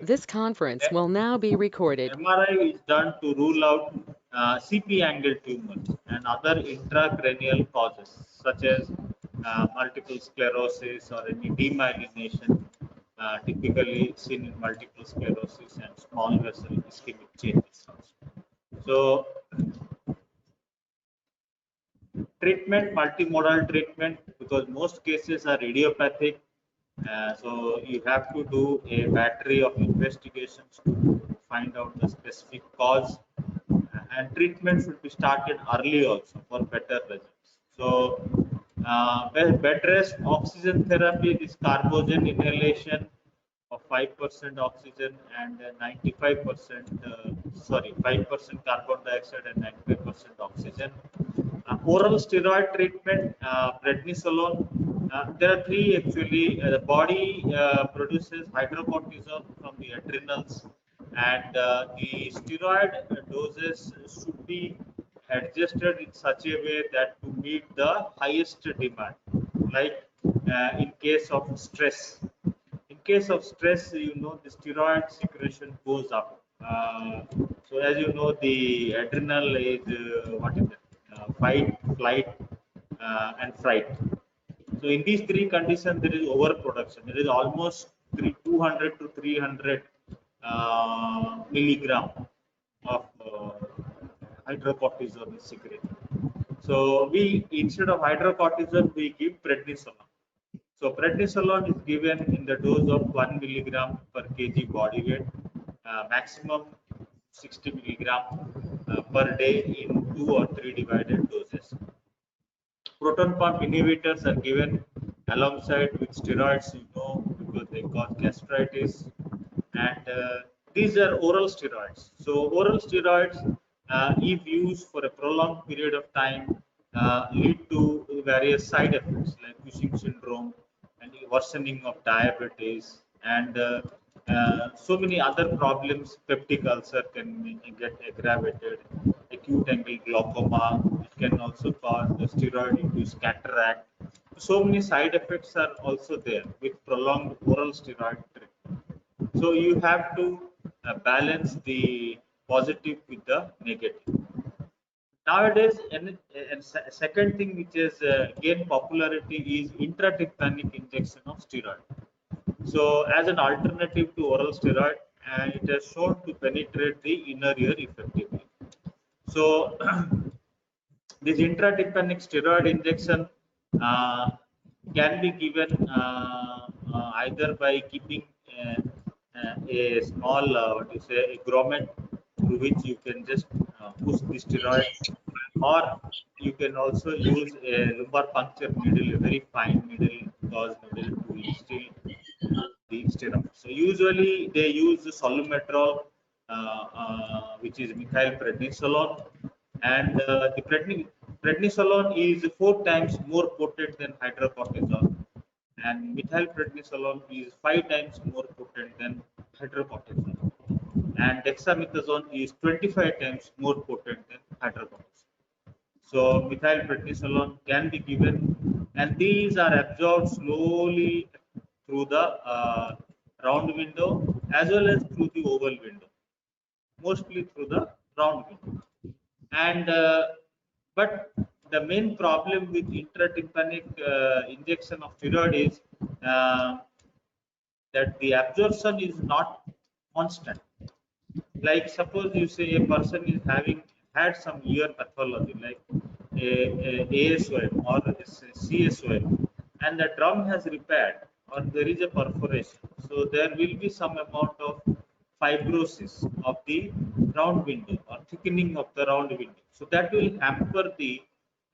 This conference will now be recorded. MRI is done to rule out CP angle tumors and other intracranial causes such as multiple sclerosis or any demyelination, typically seen in multiple sclerosis and small vessel ischemic changes. So, treatment, multimodal treatment, because most cases are idiopathic. So you have to do a battery of investigations to find out the specific cause, and treatment should be started early also for better results. So bed rest oxygen therapy is carbogen inhalation of 5% oxygen and 95%, sorry, 5% carbon dioxide and 95% oxygen. Oral steroid treatment, prednisolone. There are three actually. The body produces hydrocortisone from the adrenals, and the steroid doses should be adjusted in such a way that to meet the highest demand. Like in case of stress, in case of stress, the steroid secretion goes up. So as you know, the adrenal is what is it? Fight, flight, and fright. So in these three conditions, there is overproduction. There is almost 200 to 300 milligram of hydrocortisone is secreted. So we, instead of hydrocortisone, we give prednisolone. So prednisolone is given in the dose of 1 milligram per kg body weight, maximum 60 milligram per day in 2 or 3 divided doses. Proton pump inhibitors are given alongside with steroids, because they cause gastritis, and these are oral steroids. So oral steroids, if used for a prolonged period of time, lead to various side effects like Cushing syndrome and worsening of diabetes, and so many other problems. Peptic ulcer can get aggravated, acute angle glaucoma. It can also cause the steroid-induced cataract. So many side effects are also there with prolonged oral steroid treatment. So you have to balance the positive with the negative. Nowadays, and second thing which is gained popularity is intratympanic injection of steroid. So as an alternative to oral steroid, it has shown to penetrate the inner ear effectively. So this intratympanic steroid injection uh, can be given either by keeping a small, what you say, a grommet through which you can just push the steroid, or you can also use a lumbar puncture needle, a very fine needle, gauze needle, to instill the steroid. So usually they use solumetrol, which is methyl prednisolone, and the prednisolone is 4 times more potent than hydrocortisone, and methyl prednisolone is 5 times more potent than hydrocortisone, and dexamethasone is 25 times more potent than hydrocortisone. So methyl prednisolone can be given, and these are absorbed slowly through the round window as well as through the oval window, mostly through the round window. And but the main problem with intratympanic injection of steroid is uh, that the absorption is not constant. Like suppose you say a person is having had some ear pathology like ASOM or CSOM, and the drum has repaired or there is a perforation. So there will be some amount of fibrosis of the round window or thickening of the round window. So that will hamper the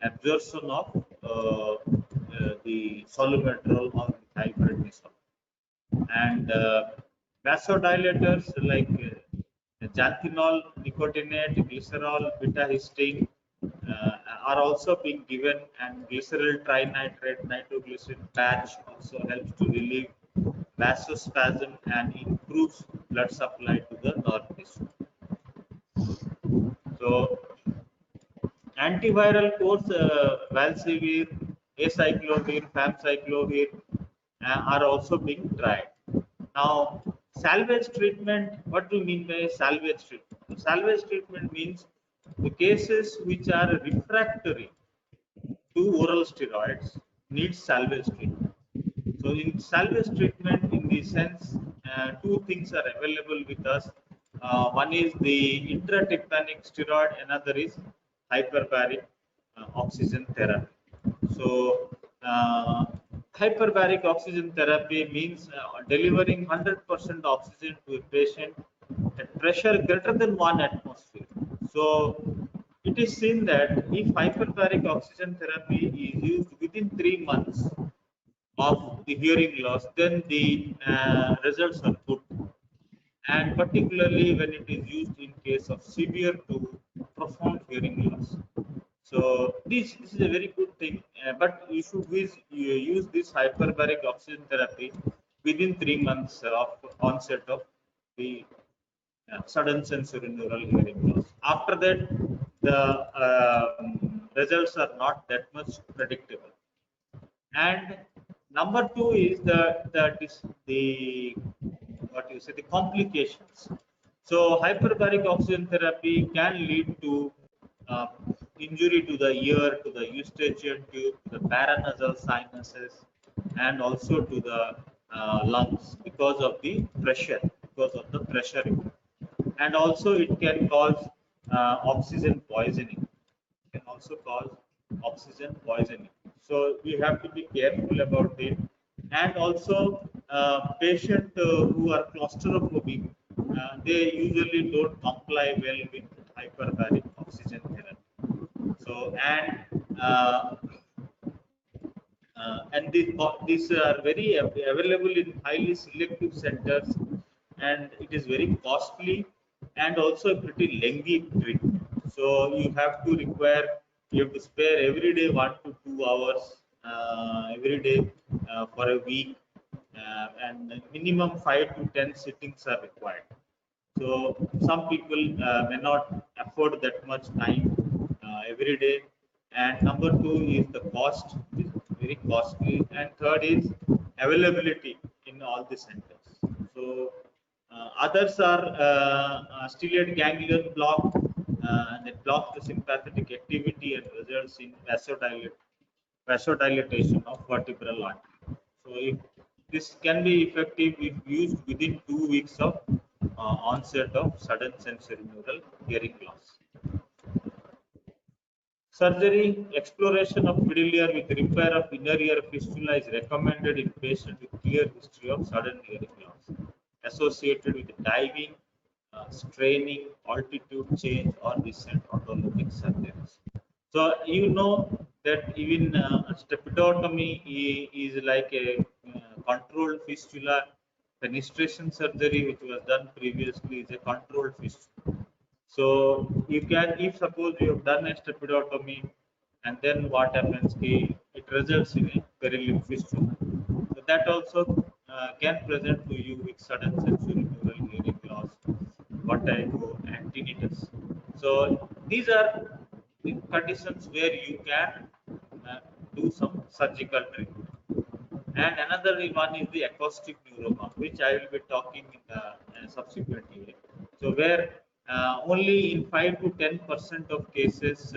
absorption of the solumetrol or methylprednisolone, and vasodilators like xanthanol, nicotinate, glycerol, beta-histine are also being given, and glyceryl trinitrate nitroglycerin patch also helps to relieve vasospasm and improves blood supply to the nerve tissue. So antiviral course, Valsivir, acyclovir, famciclovir are also being tried. Now, Salvage treatment, what do you mean by salvage treatment? Salvage treatment means the cases which are refractory to oral steroids needs salvage treatment. So in salvage treatment, in the sense, two things are available with us. One is the intratympanic steroid, another is hyperbaric oxygen therapy. So hyperbaric oxygen therapy means delivering 100% oxygen to a patient at pressure greater than 1 atmosphere. So it is seen that if hyperbaric oxygen therapy is used within 3 months of the hearing loss, then the results are good. And particularly when it is used in case of severe to profound hearing loss. So this is a very good thing, but you use this hyperbaric oxygen therapy within 3 months of onset of the sudden sensory neural hearing loss. After that, the results are not that much predictable. And number two is the what you say, the complications. So hyperbaric oxygen therapy can lead to uh, injury to the ear, to the eustachian tube, to the paranasal sinuses, and also to the lungs because of the pressure, because of the pressure. And also it can cause oxygen poisoning. Can also cause oxygen poisoning. So we have to be careful about it. And also, patients who are claustrophobic, they usually don't comply well with hyperbaric oxygen therapy. So these are very available in highly selective centers, and it is very costly and also a pretty lengthy treatment. So you have to spare every day 1 to 2 hours every day for a week, and minimum 5 to 10 sittings are required. So some people may not afford that much time every day. And number two is the cost is very costly. And third is availability in all the centers. So others are stellate ganglion block, and it blocks the sympathetic activity and results in vasodilatation of vertebral artery. So if this can be effective if used within 2 weeks of onset of sudden sensory neural hearing loss. Surgery, exploration of middle ear with repair of inner ear fistula is recommended in patients with clear history of sudden hearing loss associated with diving, straining, altitude change, or recent autologic surgeries. So you know that even stepidotomy is like a controlled fistula. Penetration surgery, which was done previously, is a controlled fistula. So you can, if suppose you have done a stepidotomy, and then what happens? It results in a perilimb fistula. So that also can present to you with sudden sensory neural hearing loss, vertigo, and tinnitus. So these are the conditions where you can uh, do some surgical treatment. And another one is the acoustic neuroma, which I will be talking in the subsequent unit. So where only in 5 to 10% of cases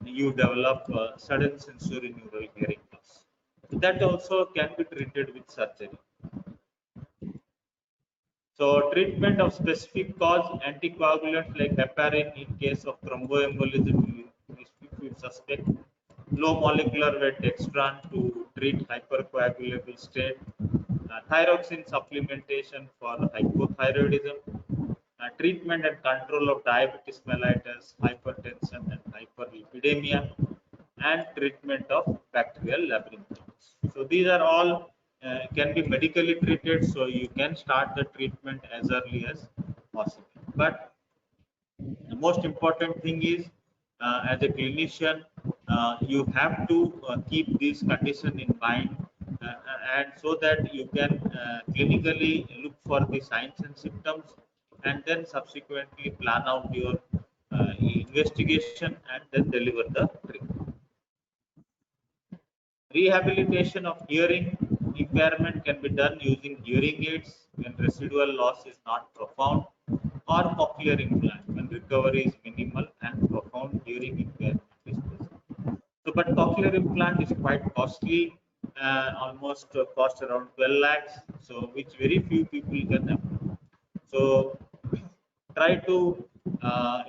you develop sudden sensory neural hearing loss. So that also can be treated with surgery. So treatment of specific cause, anticoagulants like heparin in case of thromboembolism if you suspect, low molecular weight dextran to treat hypercoagulable state, thyroxine supplementation for hypothyroidism, treatment and control of diabetes mellitus, hypertension and hyperlipidemia, and treatment of bacterial labyrinthitis. So these are all can be medically treated, so you can start the treatment as early as possible. But the most important thing is, as a clinician, you have to keep this condition in mind, and so that you can clinically look for the signs and symptoms, and then subsequently plan out your investigation and then deliver the treatment. Rehabilitation of hearing impairment can be done using hearing aids when residual loss is not profound, or cochlear implant when recovery is minimal and profound hearing impairment is present. So, but cochlear implant is quite costly, almost cost around 12 lakhs, so which very few people can afford. So, try to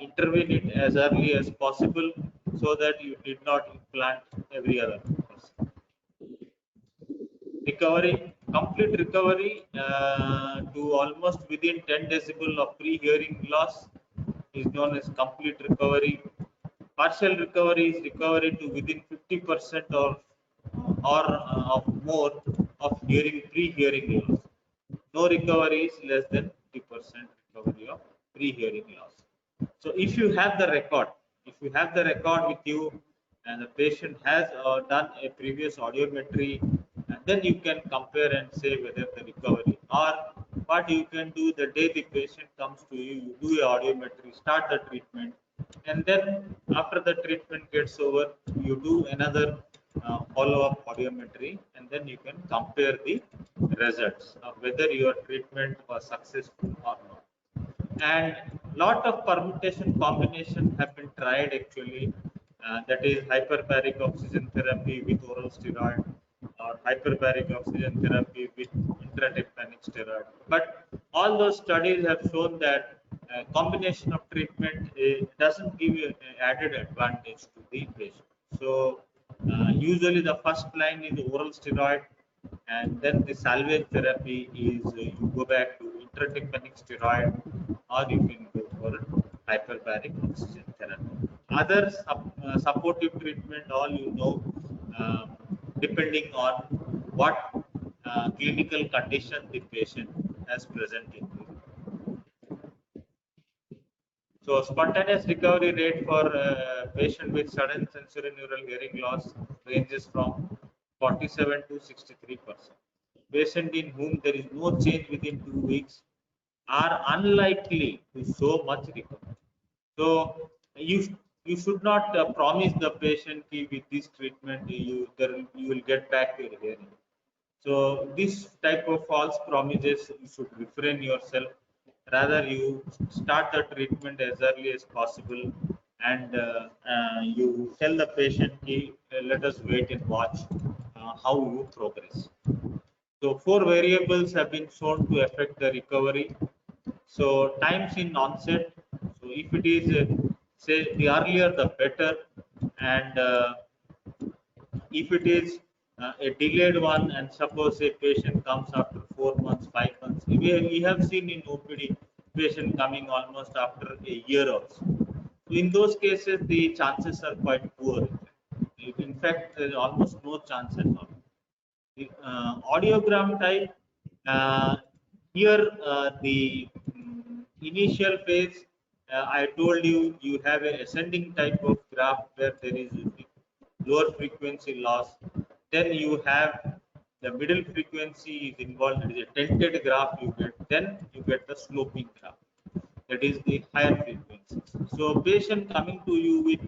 intervene it as early as possible so that you did not implant every other person. Recovery, complete recovery to almost within 10 decibel of pre-hearing loss is known as complete recovery. Partial recovery is recovery to within 50% or of more of hearing pre-hearing loss. No recovery is less than 50% recovery of pre-hearing loss. So if you have the record, if you have the record with you and the patient has done a previous audiometry, and then you can compare and say whether the recovery, or what you can do the day the patient comes to you, you do a audiometry, start the treatment, and then after the treatment gets over, you do another follow-up audiometry, and then you can compare the results of whether your treatment was successful or not. And lot of permutation combination have been tried actually, that is hyperbaric oxygen therapy with oral steroid, or hyperbaric oxygen therapy with intratympanic steroid, but all those studies have shown that combination of treatment doesn't give you added advantage to the patient. So usually the first line is oral steroid, and then the salvage therapy is you go back to intratympanic steroid, or you can go for hyperbaric oxygen therapy. Other supportive treatment, all you know, um, depending on what clinical condition the patient has present in. So spontaneous recovery rate for patient with sudden sensorineural hearing loss ranges from 47 to 63%. Patient in whom there is no change within 2 weeks are unlikely to show much recovery. So you should not promise the patient ki with this treatment you will get back your hearing. So this type of false promises you should refrain yourself. Rather, you start the treatment as early as possible, and you tell the patient, let us wait and watch how you progress. So four variables have been shown to affect the recovery. So times in onset. So if it is say the earlier the better, and if it is a delayed one, and suppose a patient comes after 4 months, 5 months, we have seen in OPD patient coming almost after a year or so. So in those cases, the chances are quite poor. In fact, there is almost no chance at all. The audiogram type, uh, here the initial phase, I told you, you have a ascending type of graph where there is lower frequency loss. Then you have the middle frequency is involved. It is a tented graph you get. Then you get the sloping graph. That is the higher frequency. So patient coming to you with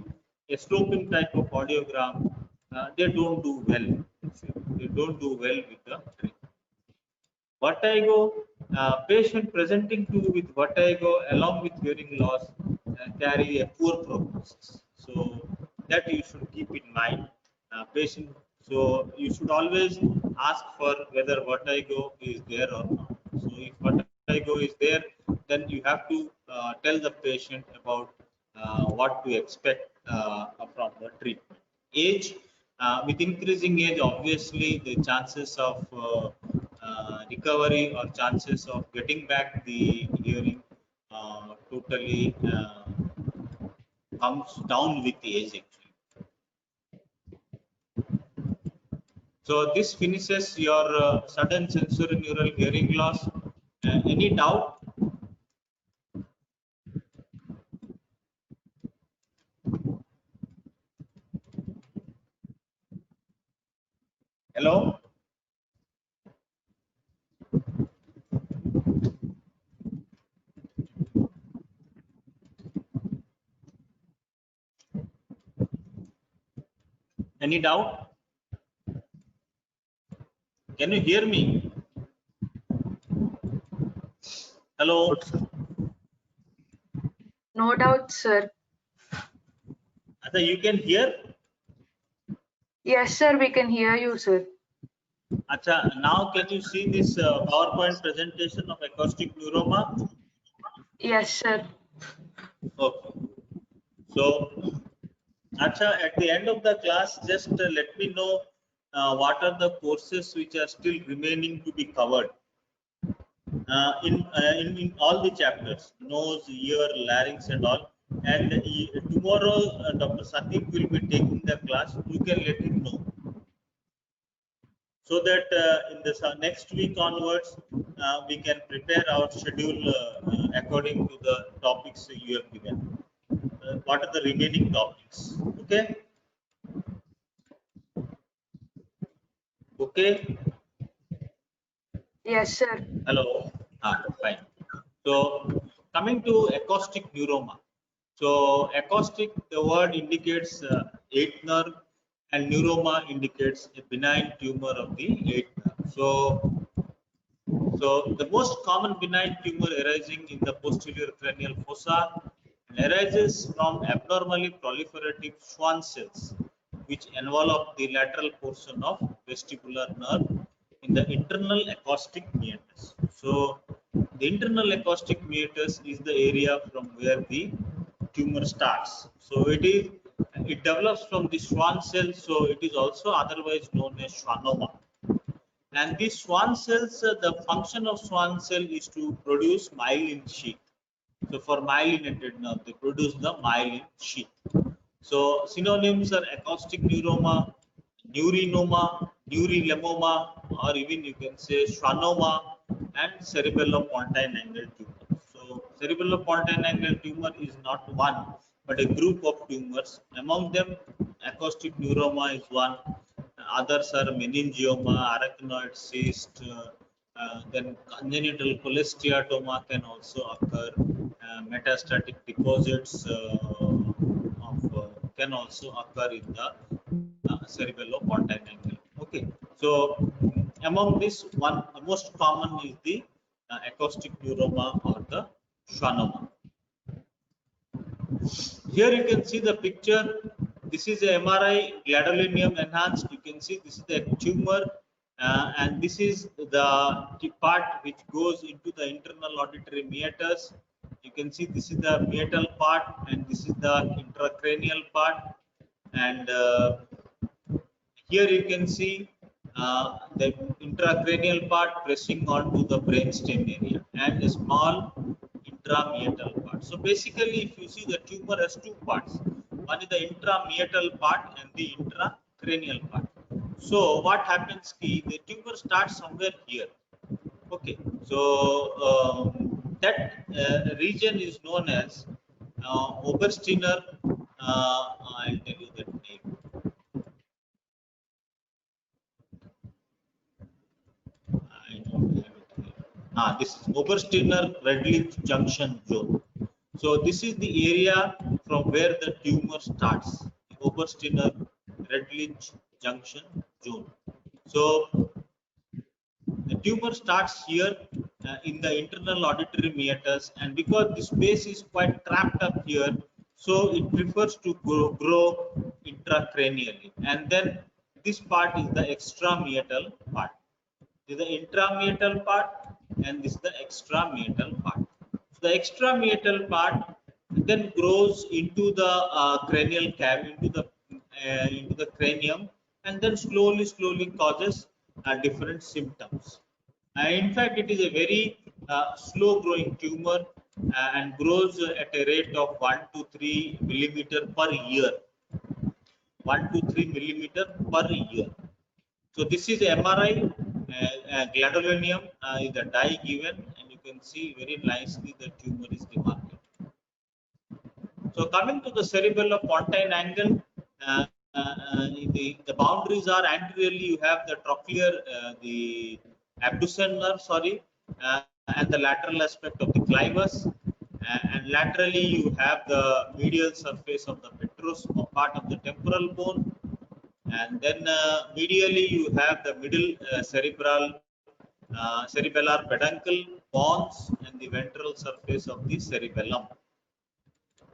a sloping type of audiogram, they don't do well. They don't do well with the treatment. Vertigo, patient presenting to you with vertigo along with hearing loss carry a poor prognosis. So that you should keep in mind. Patient. So you should always ask for whether vertigo is there or not. So if vertigo is there, then you have to tell the patient about what to expect from the treatment. Age, with increasing age, obviously the chances of recovery or chances of getting back the hearing totally comes down with age actually. So this finishes your sudden sensorineural hearing loss. Any doubt? Hello? Any doubt? Can you hear me? Hello. No doubt, sir. Ada, you can hear? Yes, sir, we can hear you, sir. Acha, now can you see this PowerPoint presentation of acoustic neuroma? Yes, sir. Okay. So, Acha, at the end of the class, just let me know what are the courses which are still remaining to be covered in all the chapters, nose, ear, larynx, and all. And tomorrow, Dr. Satik will be taking the class. You can let him know, so that in the next week onwards we can prepare our schedule according to the topics you have given. What are the remaining topics? Okay. Okay. Yes, sir. Hello. Fine. So coming to acoustic neuroma. So acoustic, the word indicates eighth nerve, and neuroma indicates a benign tumor of the eighth nerve. So the most common benign tumor arising in the posterior cranial fossa arises from abnormally proliferative Schwann cells, which envelop the lateral portion of vestibular nerve in the internal acoustic meatus. So the internal acoustic meatus is the area from where the tumor starts. So it develops from the Schwann cell. So it is also otherwise known as schwannoma. And these Schwann cells, the function of Schwann cell is to produce myelin sheath. So for myelinated nerve, they produce the myelin sheath. So synonyms are acoustic neuroma, neurinoma, neurilemoma, or even you can say schwannoma and cerebellopontine angle tumor. So cerebellopontine angle tumor is not one, but a group of tumors. Among them, acoustic neuroma is one. Others are meningioma, arachnoid cyst, then congenital cholesteatoma can also occur. Metastatic deposits can also occur in the cerebellopontine angle. Okay, so among this one, the most common is the acoustic neuroma or the schwannoma. Here you can see the picture. This is a MRI gadolinium enhanced. You can see this is the tumor, and this is the part which goes into the internal auditory meatus. You can see this is the meatal part, and this is the intracranial part. And here you can see the intracranial part pressing onto the brainstem area and a small intrameatal part. So basically, if you see, the tumor has two parts. One is the intrameatal part and the intracranial part. So what happens is the tumor starts somewhere here. Okay, so that region is known as Obersteiner. I'll tell you that name. I don't have it here. This is Obersteiner Redlich junction zone. So this is the area from where the tumor starts. Obersteiner Redlich junction zone. So the tumor starts here in the internal auditory meatus, and because the space is quite trapped up here, so it prefers to grow intracranially. And then this part is the extrameatal part. This is the intrameatal part, and this is the extrameatal part. So the extrameatal part then grows into the cranial cavity, into the cranium, and then slowly causes different symptoms. In fact, it is a very slow growing tumor and grows at a rate of 1 to 3 millimeter per year. 1 to 3 millimeter per year. So this is MRI. Gadolinium is the dye given, and you can see very nicely the tumor is demarcated. So coming to the cerebellopontine angle, the boundaries are anteriorly you have the trochlear, the abducen nerve, sorry, and the lateral aspect of the clivus, and laterally you have the medial surface of the petrous part of the temporal bone, and then medially you have the middle cerebellar peduncle, pons, and the ventral surface of the cerebellum.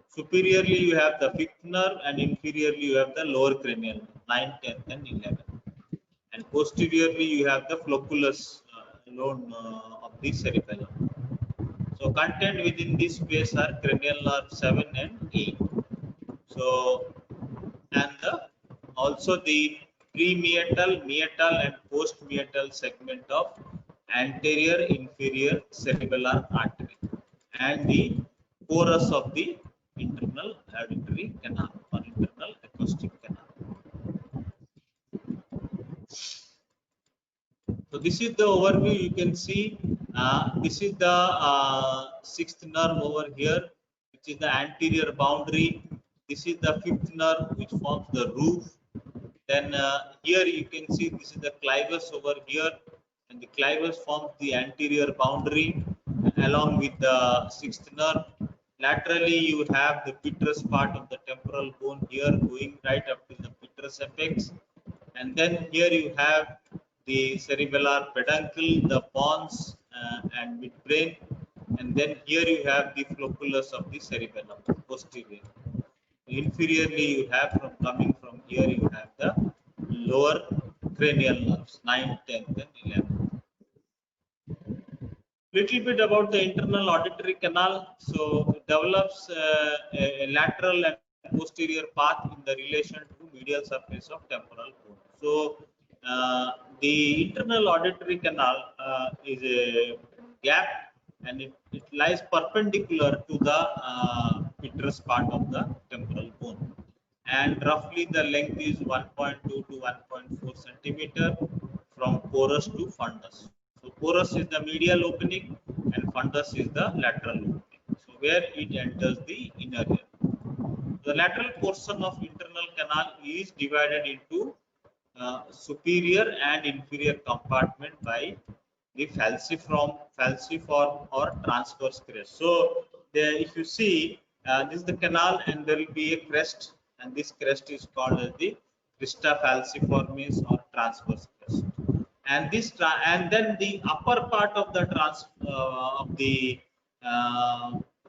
Superiorly you have the fifth nerve, and inferiorly you have the lower cranial, 9, 10, and 11. And posteriorly you have the flocculus alone of the cerebellum. So contained within this space are cranial nerve 7 and 8. So and also the premeatal, meatal, and postmeatal segment of anterior inferior cerebellar artery, and the porus of the internal auditory canal or internal acoustic canal. So this is the overview. You can see this is the sixth nerve over here, which is the anterior boundary. This is the fifth nerve, which forms the roof. Then here you can see this is the clivus over here, and the clivus forms the anterior boundary along with the sixth nerve. Laterally, you have the petrous part of the temporal bone here going right up to the petrous apex, and then here you have the cerebellar peduncle, the pons, and midbrain, and then here you have the flocculus of the cerebellum posterior. Inferiorly you have coming from here you have the lower cranial nerves 9, 10, and 11. Little bit about the internal auditory canal. So it develops a lateral and posterior path in the relation to medial surface of temporal bone. So the internal auditory canal is a gap, and it lies perpendicular to the petrous part of the temporal bone, and roughly the length is 1.2 to 1.4 centimeter from porus to fundus. So porus is the medial opening and fundus is the lateral opening, so where it enters the inner ear. The lateral portion of internal canal is divided into superior and inferior compartment by the falciform or transverse crest. So if you see this is the canal, and there will be a crest, and this crest is called as the crista falciformis or transverse crest. And this and then the upper part of the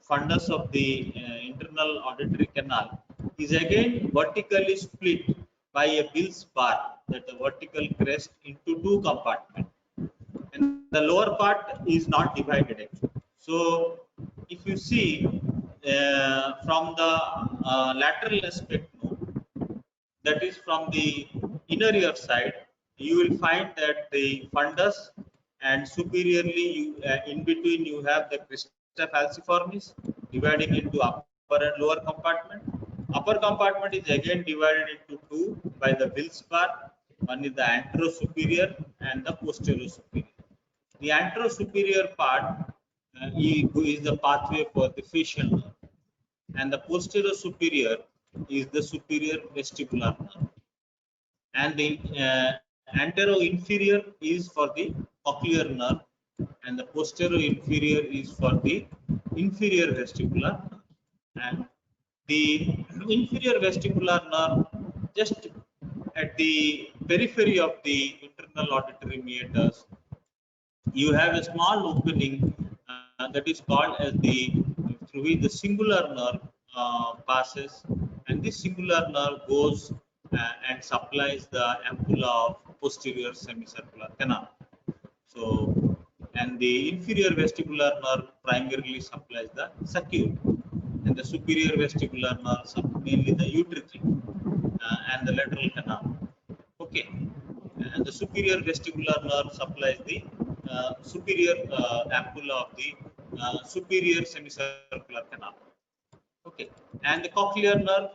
fundus of the internal auditory canal is again vertically split by a Bill's bar, that the vertical crest, into two compartments, and the lower part is not divided actually. So if you see from the lateral aspect node, that is from the inner ear side, you will find that the fundus, and superiorly in between you have the crista falciformis dividing into upper and lower compartment. Upper compartment is again divided into two by the Bill's bar. One is the anterosuperior and the posterior-superior. The anterosuperior part is the pathway for the facial nerve, and the posterior-superior is the superior vestibular nerve, and the antero-inferior is for the cochlear nerve, and the posterior-inferior is for the inferior vestibular nerve. And the inferior vestibular nerve, just at the periphery of the internal auditory meatus, you have a small opening that is called as through which the singular nerve passes, and this singular nerve goes and supplies the ampulla of posterior semicircular canal. So, and the inferior vestibular nerve primarily supplies the saccule, and the superior vestibular nerve mainly the utricle and the lateral canal. Okay, and the superior vestibular nerve supplies the superior ampulla of the superior semicircular canal. Okay, and the cochlear nerve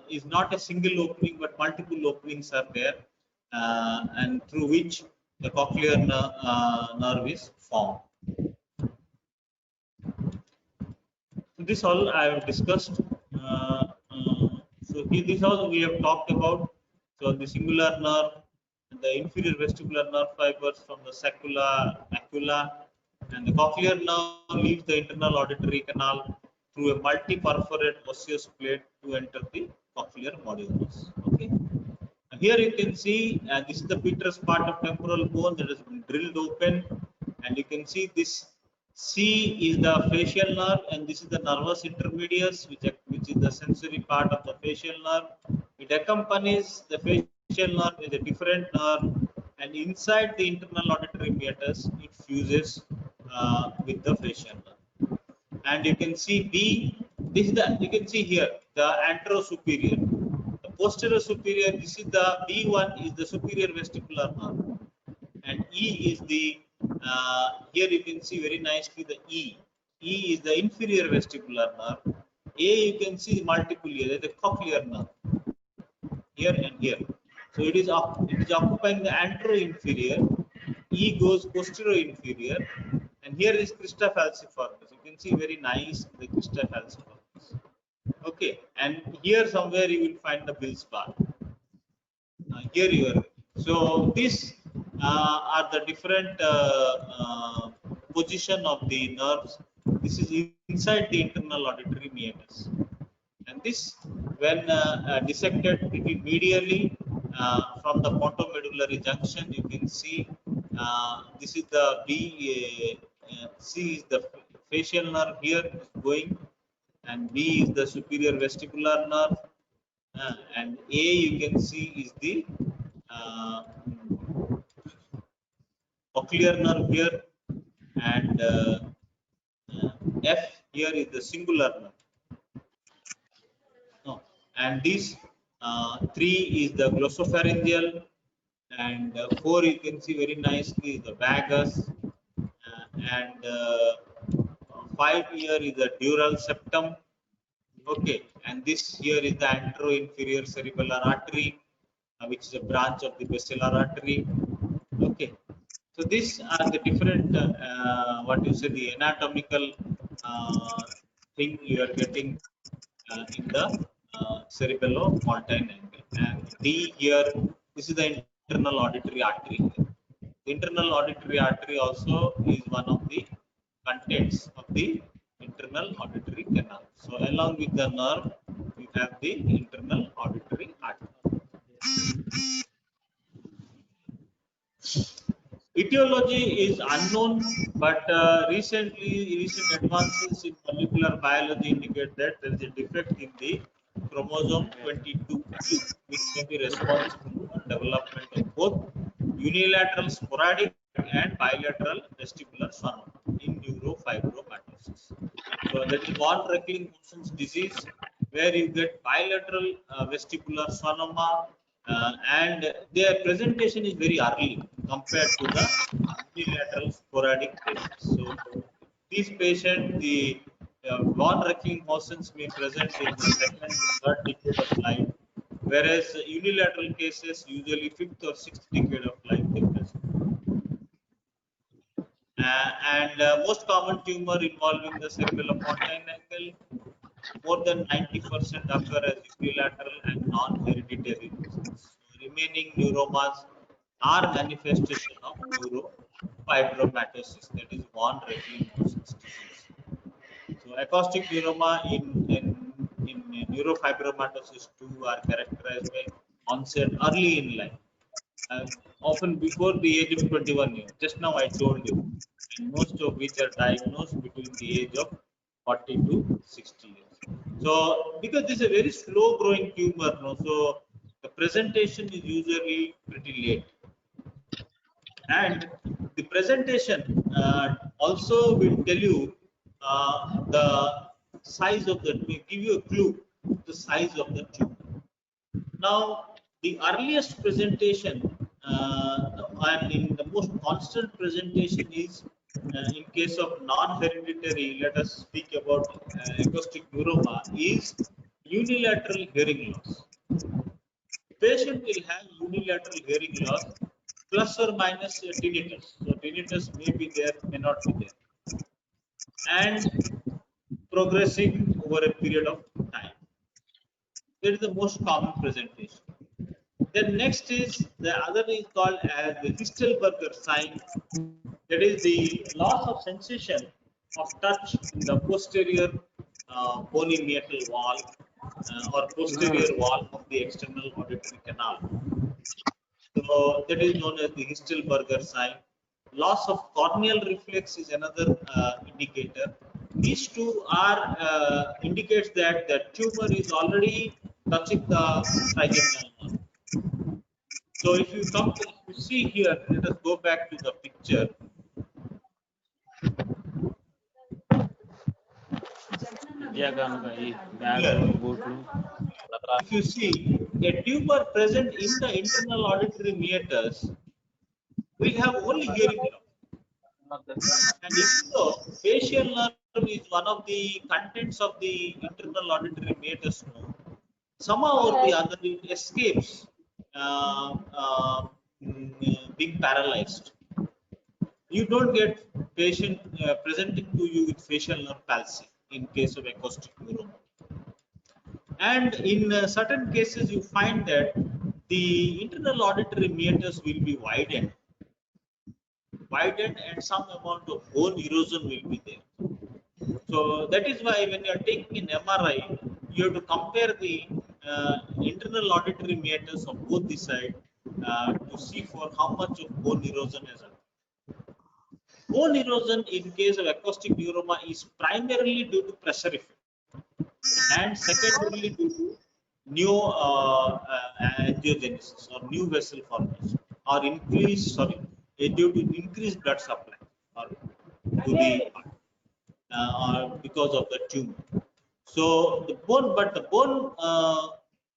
is not a single opening, but multiple openings are there, and through which the cochlear nerve is formed. So this all I have discussed. So here, this all we have talked about. So the singular nerve, the inferior vestibular nerve fibers from the saccula, macula, and the cochlear nerve leaves the internal auditory canal through a multi-perforate osseous plate to enter the cochlear modulus. Okay. And here you can see this is the petrous part of temporal bone that has been drilled open, and you can see this C is the facial nerve, and this is the nervus intermedius, which is the sensory part of the facial nerve. It accompanies the facial nerve with a different nerve, and inside the internal auditory meatus, it fuses with the facial nerve. And you can see B. This is the, you can see here the anterosuperior, the posterior superior. This is the B1 is the superior vestibular nerve, and E is the here you can see very nicely the E. E is the inferior vestibular nerve. A you can see multiple here, the cochlear nerve here and here. So it is occupying the antero-inferior. E goes posterior-inferior, and here is crista falciformis. You can see very nice the crista falciformis. Okay, and here somewhere you will find the Bill's bar. Here you are. So these are the different position of the nerves. This is inside the internal auditory meatus, and this, when dissected pretty medially from the pontomedullary junction, you can see this is the B. C is the facial nerve here is going, and B is the superior vestibular nerve, and A you can see is the cochlear nerve here, and F here is the singular nerve. No. And this 3 is the glossopharyngeal, and 4 you can see very nicely is the vagus, and 5 here is the dural septum. Okay, and this here is the antero-inferior cerebellar artery, which is a branch of the basilar artery. Okay, so these are the different what you say, the anatomical thing you are getting in the cerebello-pontine angle. And D here, this is the internal auditory artery. The internal auditory artery also is one of the contents of the internal auditory canal. So along with the nerve, we have the internal auditory artery. Etiology is unknown, but recent advances in molecular biology indicate that there is a defect in the chromosome 22, which may be responsible for development of both unilateral sporadic and bilateral vestibular sonoma in neurofibromatosis. So that is von Reckling-Hossen's disease, where you get bilateral vestibular sonoma, and their presentation is very early compared to the unilateral sporadic cases. So these patients, the von Reckling-Hossen's may present in the second, third decade of life, whereas unilateral cases usually fifth or sixth decade of life they present. And most common tumor involving the cerebellopontine angle, more than 90% occur as unilateral and non-hereditary reasons. So remaining neuromas are manifestation of neurofibromatosis, that is von Reckling-Hossen's disease. So acoustic neuroma in neurofibromatosis 2 are characterized by onset early in life, often before the age of 21 years. Just now I told you, and most of which are diagnosed between the age of 40 to 60 years. So because this is a very slow growing tumor, no, so the presentation is usually pretty late. And the presentation also will tell you the size of the, will give you a clue, the size of the tumor. Now, the earliest presentation and in the most constant presentation is in case of non-hereditary, let us speak about acoustic neuroma, is unilateral hearing loss. The patient will have unilateral hearing loss plus or minus tinnitus. So tinnitus may be there, may not be there, and progressing over a period of time. That is the most common presentation. Then next is the other is called as the Listelberger sign. That is the loss of sensation of touch in the posterior bony meatal wall or posterior wall of the external auditory canal. So that is known as the Hestelberger sign. Loss of corneal reflex is another indicator. These two are indicates that the tumor is already touching the trigeminal nerve. So if you come to, if you see here, let us go back to the picture. Here, if you see a tumor present in the internal auditory meatus, we have only hearing nerve. And even though facial nerve is one of the contents of the internal auditory meatus nerve, somehow or the other it escapes being paralyzed. You don't get patient presenting to you with facial nerve palsy in case of acoustic neuroma. And in certain cases, you find that the internal auditory meatus will be widened, and some amount of bone erosion will be there. So that is why when you are taking an MRI, you have to compare the internal auditory meatus of both the side to see for how much of bone erosion has happened. Bone erosion in case of acoustic neuroma is primarily due to pressure effect and secondarily due to new angiogenesis or new vessel formation or due to increased blood supply or to the or because of the tumor. So the bone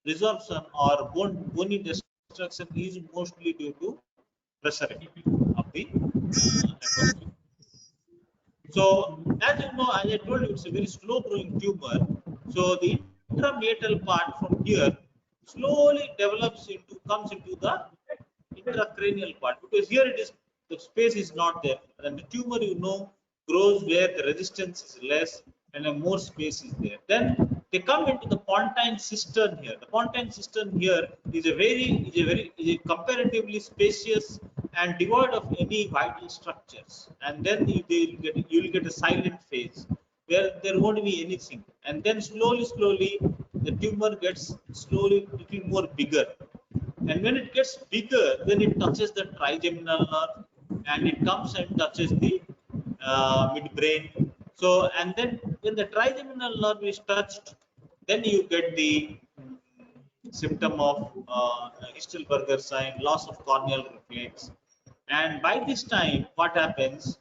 resorption or bony destruction is mostly due to pressure effect of the acoustic. So as you know, as I told you, it's a very slow growing tumor. So the intrameatal part from here slowly comes into the intracranial part, because here it is, the space is not there, and the tumor, you know, grows where the resistance is less and a more space is there. Then they come into the pontine cistern here. The pontine cistern here is a comparatively spacious and devoid of any vital structures. And then you will get a silent phase where there won't be anything. And then slowly, the tumor gets slowly little more bigger. And when it gets bigger, then it touches the trigeminal nerve, and it comes and touches the midbrain. So, and then when the trigeminal nerve is touched, then you get the symptom of Hestelberger sign, loss of corneal reflex. And by this time, what happens?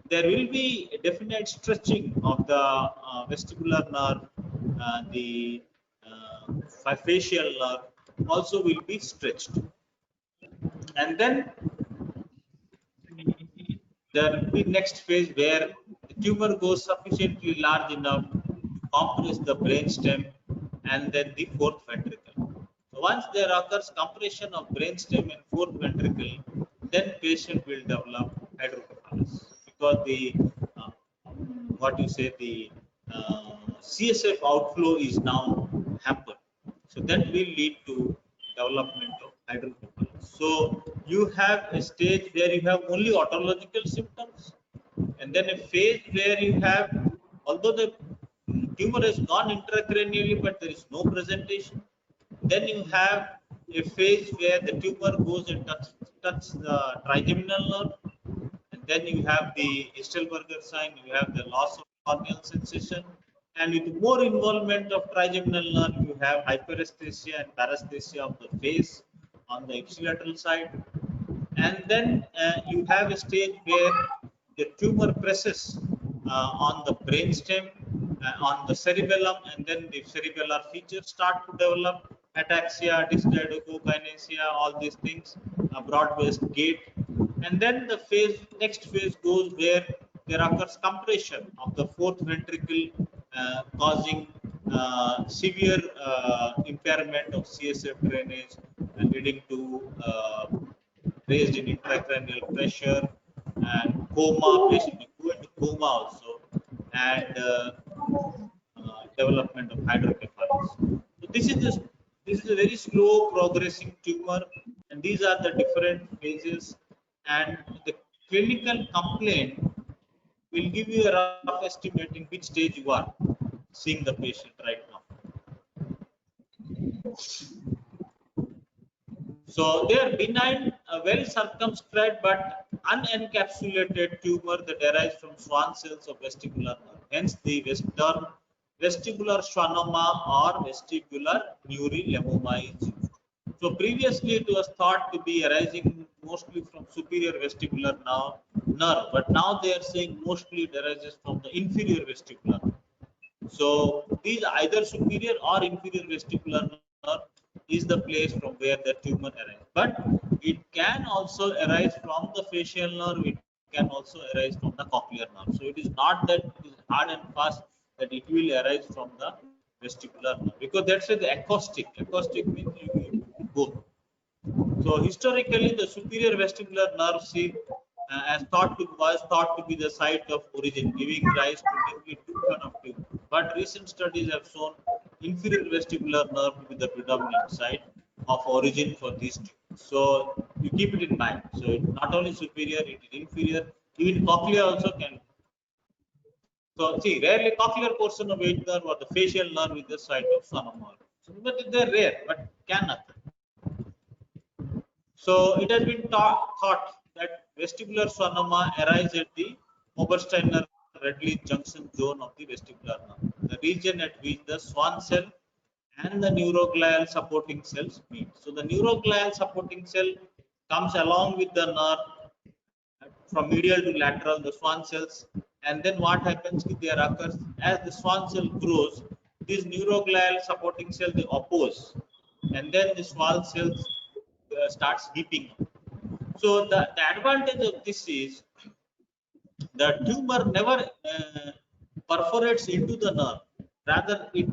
There will be a definite stretching of the vestibular nerve, the facial nerve also will be stretched. And then there will be next phase where the tumor goes sufficiently large enough to compress the brainstem and then the fourth ventricle. So once there occurs compression of brainstem and fourth ventricle, then patient will develop hydrocephalus, because the the CSF outflow is now hampered. So that will lead to development of hydrocephalus. So you have a stage where you have only otological symptoms, and then a phase where you have, although the tumor has gone intracranially, but there is no presentation. Then you have a phase where the tumor goes and touches the trigeminal nerve, and then you have the Hestelberger sign, you have the loss of corneal sensation, and with more involvement of trigeminal nerve, you have hyperesthesia and paresthesia of the face on the ipsilateral side. And then you have a stage where the tumor presses on the brainstem, on the cerebellum, and then the cerebellar features start to develop, ataxia, dysdiadochokinesia, all these things, broad-based gait. And then the next phase goes where there occurs compression of the fourth ventricle, causing severe impairment of CSF drainage and leading to raised in intracranial pressure and coma. Patient will go into coma also, and development of hydrocephalus. So this is a very slow progressing tumor, and these are the different phases. And the clinical complaint will give you a rough estimate in which stage you are seeing the patient right now. So they are benign, well circumscribed but unencapsulated tumor that arise from Schwann cells of vestibular nerve. Hence the term vestibular schwannoma or vestibular neurilemoma is used. So previously it was thought to be arising mostly from superior vestibular nerve, but now they are saying mostly it arises from the inferior vestibular nerve. So these either superior or inferior vestibular nerve is the place from where the tumor arises. But it can also arise from the facial nerve. It can also arise from the cochlear nerve. So it is not that it is hard and fast that it will arise from the vestibular nerve, because that's the acoustic. Acoustic means you both. So historically, the superior vestibular nerve sheath was thought to be the site of origin, giving rise to nearly two-thirds of tumor. But recent studies have shown inferior vestibular nerve to be the predominant site of origin for these tumors. So you keep it in mind. So it's not only superior, it is inferior. Even cochlea also can. So see, rarely cochlear portion of eighth nerve or the facial nerve is the site of sonoma. So, but they're rare, but can occur. So it has been thought that vestibular schwannoma arises at the Obersteiner-Redlich junction zone of the vestibular nerve, the region at which the Schwann cell and the neuroglial supporting cells meet. So the neuroglial supporting cell comes along with the nerve from medial to lateral, the Schwann cells, and then what happens is there occurs as the Schwann cell grows, these neuroglial supporting cells they oppose, and then the Schwann cells starts heaping up. So the advantage of this is the tumor never perforates into the nerve. Rather, it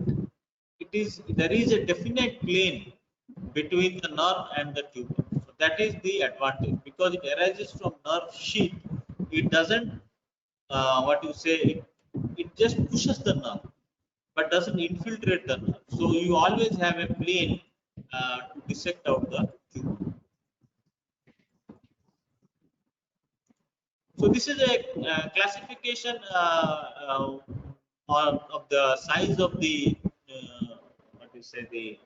is there is a definite plane between the nerve and the tumor. So that is the advantage, because it arises from nerve sheath. It doesn't what you say it just pushes the nerve, but doesn't infiltrate the nerve. So you always have a plane to dissect out the tumor. So this is a classification of the size of the what you say the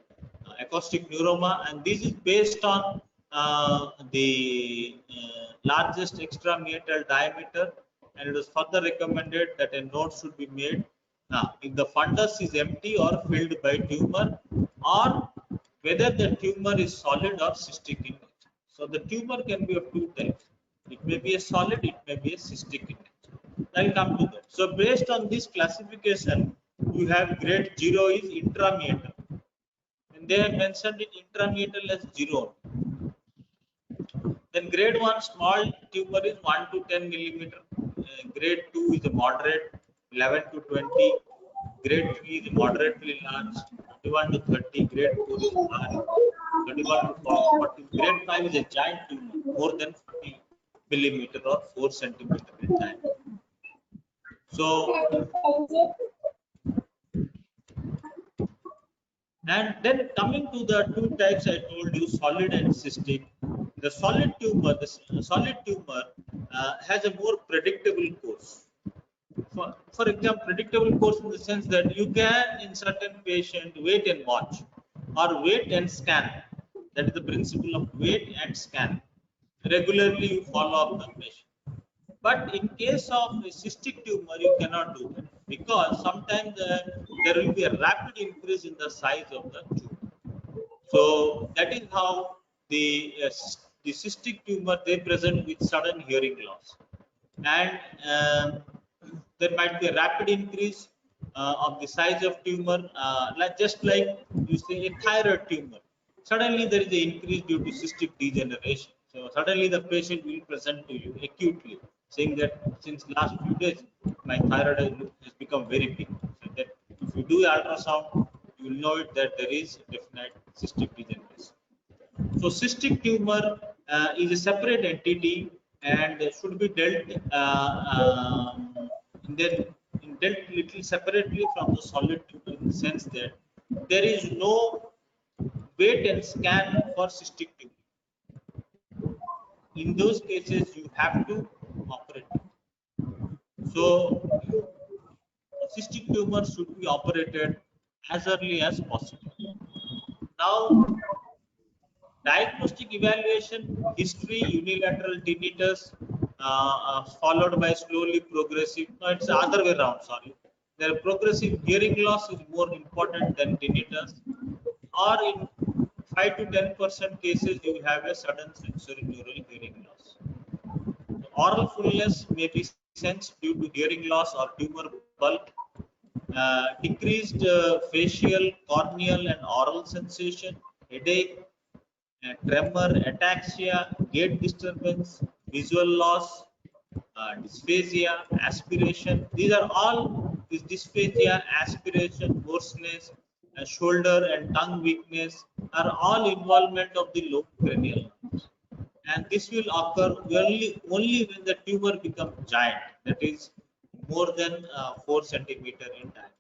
acoustic neuroma, and this is based on the largest extrameatal diameter, and it is further recommended that a note should be made if the fundus is empty or filled by tumor, or whether the tumor is solid or cystic in nature. So the tumor can be of two types. It may be a solid, it may be a cystic in nature. I'll come to that. So based on this classification, you have grade 0 is intrameatal. And they have mentioned it intrameatal as 0. Then grade 1 small tumor is 1 to 10 millimeter. Grade 2 is a moderate, 11 to 20. Grade 3 is moderately large, 21 to 30. Grade 4 is large, 31 to 40. Grade 5 is a giant tumor, more than 40 millimeter or 4 centimeter in diameter. So, and then coming to the two types I told you, solid and cystic. The solid tumor, has a more predictable course. For example, predictable course in the sense that you can, in certain patient, wait and watch, or wait and scan. That is the principle of wait and scan. Regularly, you follow up the patient. But in case of a cystic tumor, you cannot do that, because sometimes there will be a rapid increase in the size of the tumor. So that is how the cystic tumor they present with sudden hearing loss, and there might be a rapid increase of the size of tumor, just like you say a thyroid tumor. Suddenly there is an increase due to cystic degeneration. So suddenly the patient will present to you acutely, saying that since last few days my thyroid has become very big. So that if you do ultrasound, you will know it that there is definite cystic degeneration. So cystic tumor is a separate entity and should be dealt then dealt little separately from the solid tumor, in the sense that there is no wait and scan for cystic tumor. In those cases, you have to operate. So cystic tumor should be operated as early as possible. Now, Diagnostic evaluation, history, unilateral tinnitus, followed by slowly progressive. No, it's the other way around. Sorry, the progressive hearing loss is more important than tinnitus. Or in 5 to 10% cases, you have a sudden sensory neural hearing loss. Oral fullness may be sensed due to hearing loss or tumor bulk, decreased facial, corneal, and oral sensation, headache, tremor, ataxia, gait disturbance, visual loss, dysphasia, aspiration. These are all this dysphagia, aspiration, hoarseness, shoulder and tongue weakness are all involvement of the lobe cranial nerves. And this will occur only when the tumor becomes giant, that is more than 4 centimeter in diameter.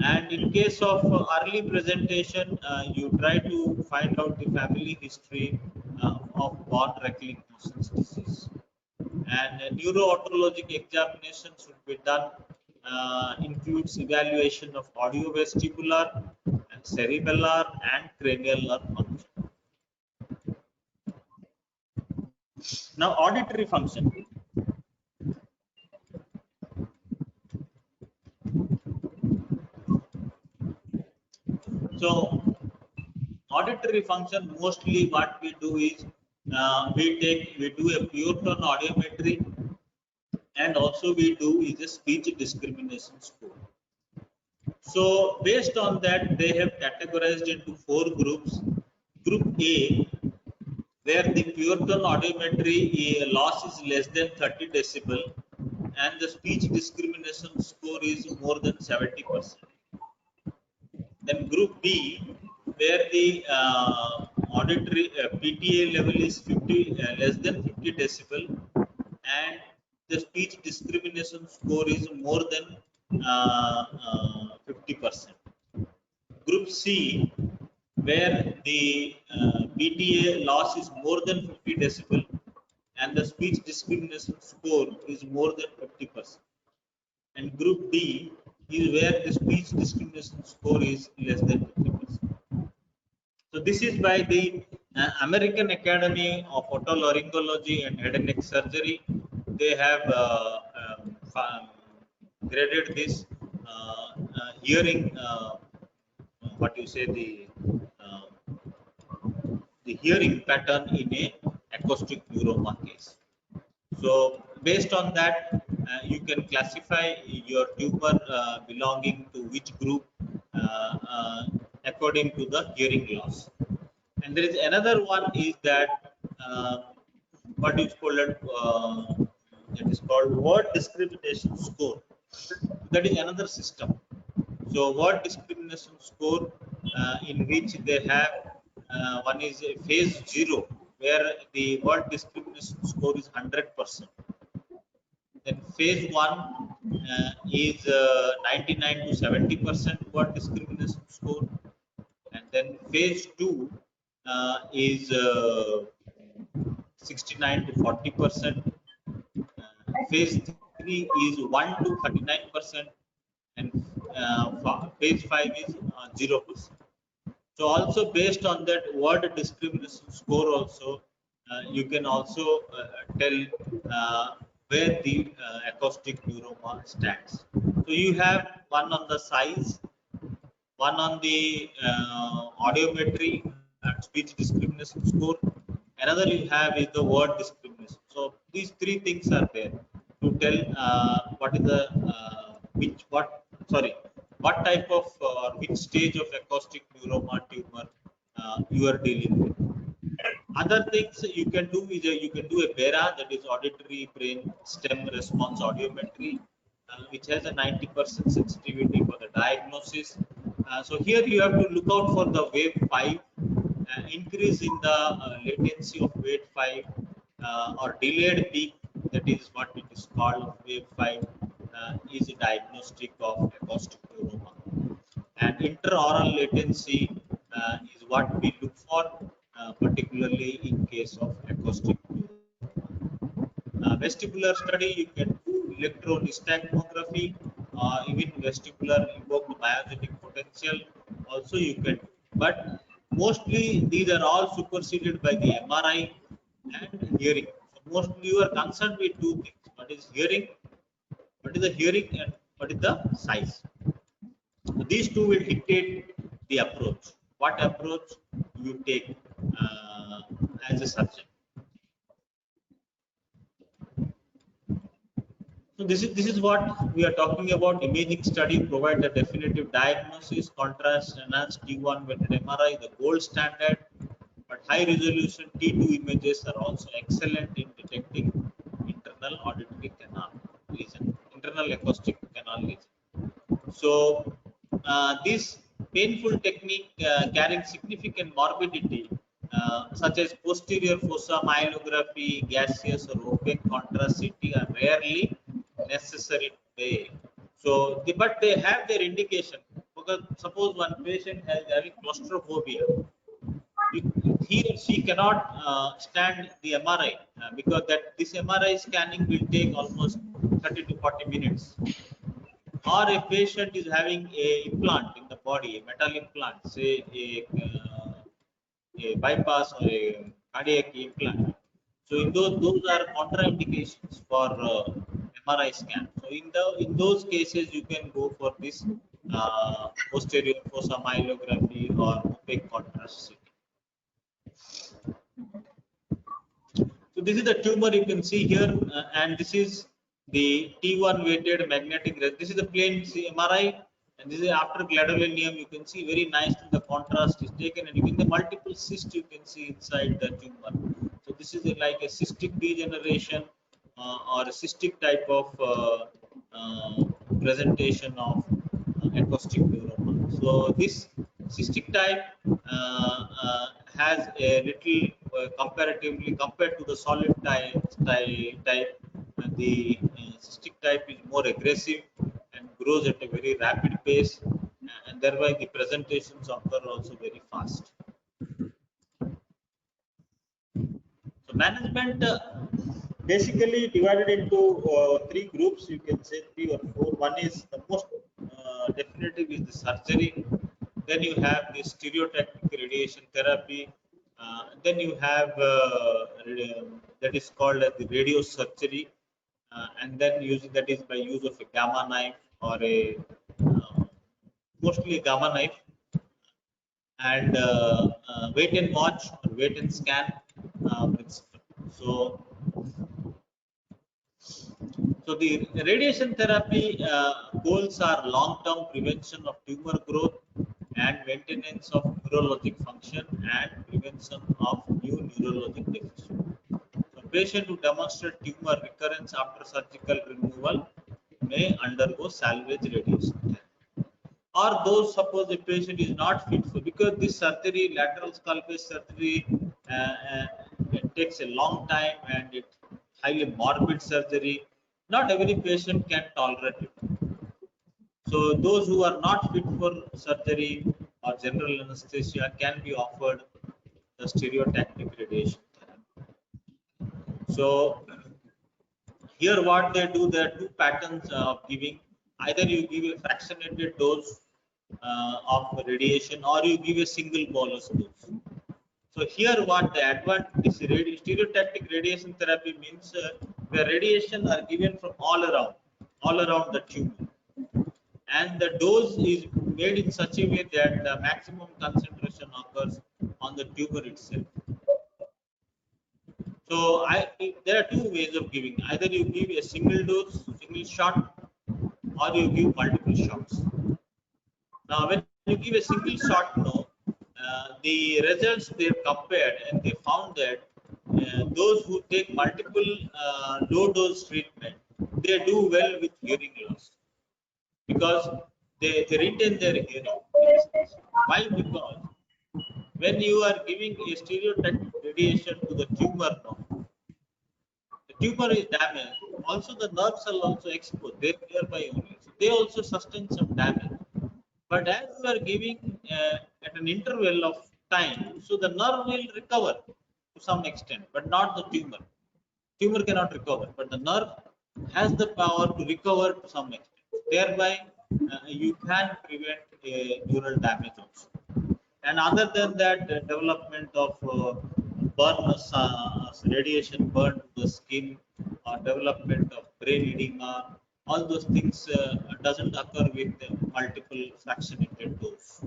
And in case of early presentation, you try to find out the family history of von Reckling-Nossen's disease. And neuro-otologic examination should be done, includes evaluation of audiovestibular, and cerebellar, and cranial nerve function. Now, auditory function. So, auditory function, mostly what we do is we do a pure tone audiometry, and also we do is a speech discrimination score. So based on that, they have categorized into 4 groups. Group A, where the pure tone audiometry loss is less than 30 decibel and the speech discrimination score is more than 70%. Then group B, where the auditory PTA level is 50 less than 50 decibel and the speech discrimination score is more than 50%. Group C, where the PTA loss is more than 50 decibel and the speech discrimination score is more than 50%. And group D is where the speech discrimination score is less than 50%. So this is by the American Academy of Otolaryngology and Head and Neck Surgery. They have graded this hearing, what you say, the hearing pattern in a acoustic neuroma case. So based on that, you can classify your tumor belonging to which group according to the hearing loss. And there is another one is that what is called that is called word discrimination score. That is another system. So word discrimination score in which they have one is a phase 0, where the word discrimination score is 100%. Then phase 1 is 99 to 70% word discrimination score, and then phase 2 is 69 to 40%. Phase 3 is 1 to 39%, and phase 5 is 0%. So also based on that word discrimination score, also you can also tell where the acoustic neuroma stands. So you have one on the size, one on the audiometry and speech discrimination score. Another you have is the word discrimination. So these 3 things are there to tell what is the what type of or which stage of acoustic neuroma tumor you are dealing with. Other things you can do is you can do a BERA, that is auditory brain stem response audiometry, which has a 90% sensitivity for the diagnosis. So here you have to look out for the wave 5, increase in the latency of wave 5 or delayed peak, that is what it is called wave 5, is a diagnostic of acoustic neuroma. And intraoral latency is what we look for, particularly in case of acoustic neuroma. Vestibular study, you can do electronystagmography, even vestibular evoked myogenic potential also you can do. But mostly these are all superseded by the MRI and hearing. So mostly you are concerned with two things. What is hearing? What is the hearing and what is the size? So these two will dictate the approach. What approach you take as a surgeon. So this is what we are talking about. Imaging study provide a definitive diagnosis, contrast, enhanced T1 weighted MRI, the gold standard. But high resolution T2 images are also excellent in detecting internal auditory canal lesion, internal acoustic canal lesion. So this painful technique carrying significant morbidity, such as posterior fossa myelography, gaseous or opaque contrast CT, are rarely necessary today. So, but they have their indication. Because suppose one patient has having claustrophobia, he or she cannot stand the MRI because that this MRI scanning will take almost 30 to 40 minutes. Or a patient is having a implant in the body, a metal implant, say a bypass or a cardiac implant. So in those are contraindications for MRI scan. So in those cases you can go for this posterior fossa myelography or opaque contrast CT. So this is the tumor you can see here, and this is the T1 weighted magnetic. This is the plain MRI, and this is after gadolinium. You can see very nicely the contrast is taken, and even the multiple cysts you can see inside the tumor. So this is like a cystic degeneration or a cystic type of presentation of acoustic neuroma. So this cystic type has a little comparatively compared to the solid type the cystic type is more aggressive and grows at a very rapid pace, and thereby the presentations occur also very fast. So management basically divided into three groups, you can say 3 or 4. One is the most definitive is the surgery. Then you have the stereotactic radiation therapy. Then you have that is called as the radiosurgery, and then using that is by use of a gamma knife or a mostly a gamma knife, and wait and watch or wait and scan principle. So the radiation therapy goals are long-term prevention of tumor growth and maintenance of neurologic function and prevention of new neurologic deficit. So patient who demonstrate tumor recurrence after surgical removal may undergo salvage radiation therapy. Or those suppose the patient is not fit for, because this surgery, lateral skull base surgery, it takes a long time and it highly morbid surgery. Not every patient can tolerate it. So those who are not fit for surgery or general anesthesia can be offered the stereotactic radiation therapy. So here what they do, there are two patterns of giving. Either you give a fractionated dose of radiation or you give a single bolus dose. So here what the advantage is, stereotactic radiation therapy means where radiation are given from all around the tumor, and the dose is made in such a way that the maximum concentration occurs on the tumor itself. So there are two ways of giving. Either you give a single dose, single shot, or you give multiple shots. Now, when you give a single shot, the results they compared and they found that those who take multiple low dose treatment, they do well with hearing loss because they retain their hearing. Why? Because when you are giving a stereotactic radiation to the tumor, the tumor is damaged. Also, the nerves are also exposed. They are nearby only. So they also sustain some damage. But as you are giving at an interval of time, so the nerve will recover to some extent, but not the tumor. Tumor cannot recover, but the nerve has the power to recover to some extent. Thereby, you can prevent neural damage also. And other than that, the development of radiation burn to the skin, or development of brain edema, all those things doesn't occur with multiple fractionated dose.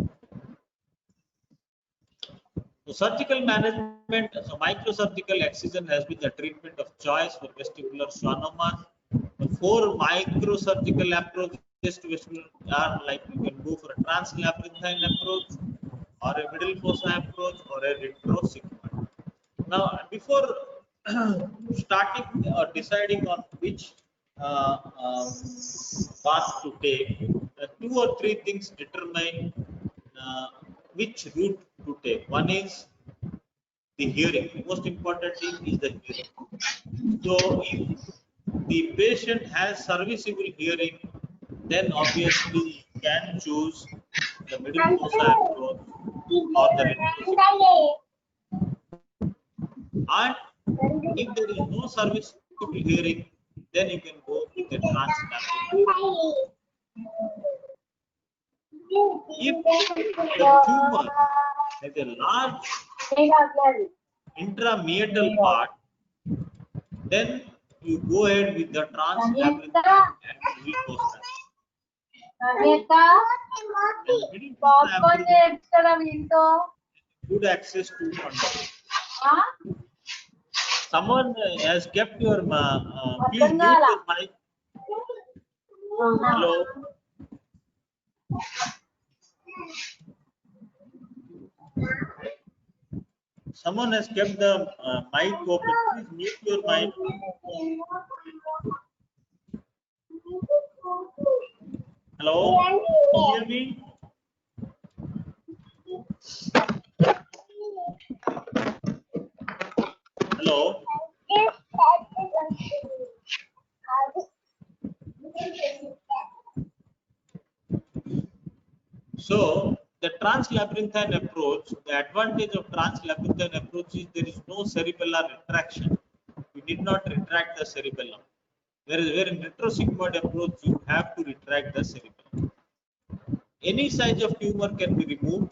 So surgical management, so microsurgical excision has been the treatment of choice for vestibular schwannomas. The 4 microsurgical approaches to vestibular are like you can go for a translabyrinthine approach, or a middle fossa approach, or a retrosigmoid. Now, before starting or deciding on which path to take, 2 or 3 things determine uh, which route to take. One is the hearing. The most important thing is the hearing. So, if the patient has serviceable hearing, then obviously you can choose the middle fossa approach or the retrosigmoid. And if there is no serviceable hearing, then you can go with the translabyrinthine. If the tumor has a large intrameatal part, then you go ahead with the translabyrinthine and middle fossa. Middle fossa approach good access to fundus. Someone has kept your please mute your mic. Hello. Someone has kept the mic open. Please mute your mic. Hello. Can you hear me? Hello. So the translabyrinthine approach, the advantage of translabyrinthine approach is there is no cerebellar retraction. You did not retract the cerebellum. Where in retrosigmoid approach you have to retract the cerebellum. Any size of tumor can be removed.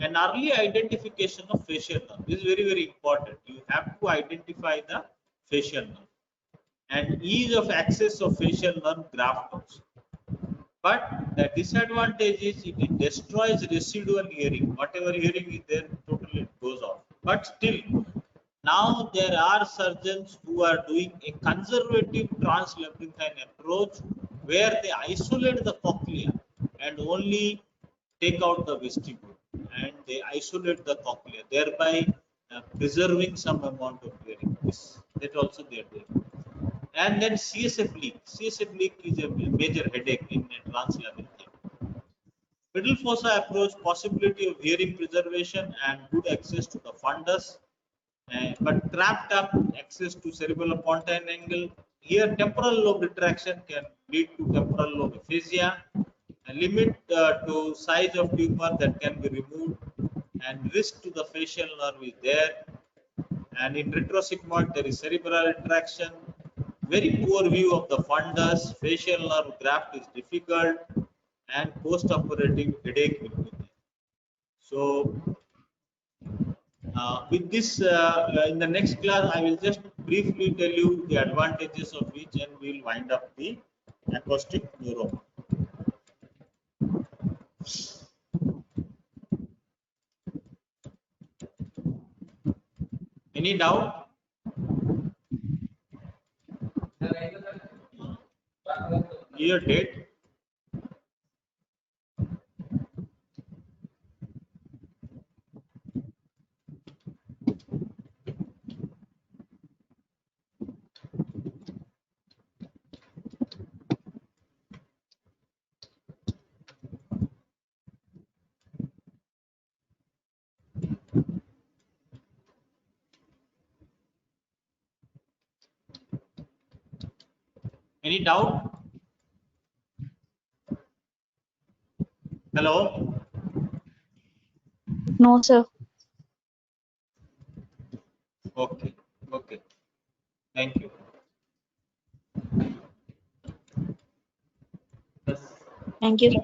An early identification of facial nerve is very, very important. You have to identify the facial nerve, and ease of access of facial nerve graft also. But the disadvantage is it destroys residual hearing. Whatever hearing is there, totally it goes off. But still, now there are surgeons who are doing a conservative translabyrinthine approach where they isolate the cochlea and only take out the vestibule, and they isolate the cochlea, thereby preserving some amount of hearing. That also they are doing. And then CSF leak. CSF leak is a major headache in a translabyrinthine. Middle fossa approach, possibility of hearing preservation and good access to the fundus, but trapped up access to cerebellopontine angle. Here, temporal lobe retraction can lead to temporal lobe aphasia. A limit to size of tumor that can be removed, and risk to the facial nerve is there. And in retrosigmoid, there is cerebral retraction. Very poor view of the fundus, facial nerve graft is difficult, and post-operative headache will be there. So, with this, in the next class, I will just briefly tell you the advantages of each, and we will wind up the acoustic neuroma. Any doubt? Year date? Any doubt? Hello? No, sir. Okay. Okay. Thank you. Thank you, sir.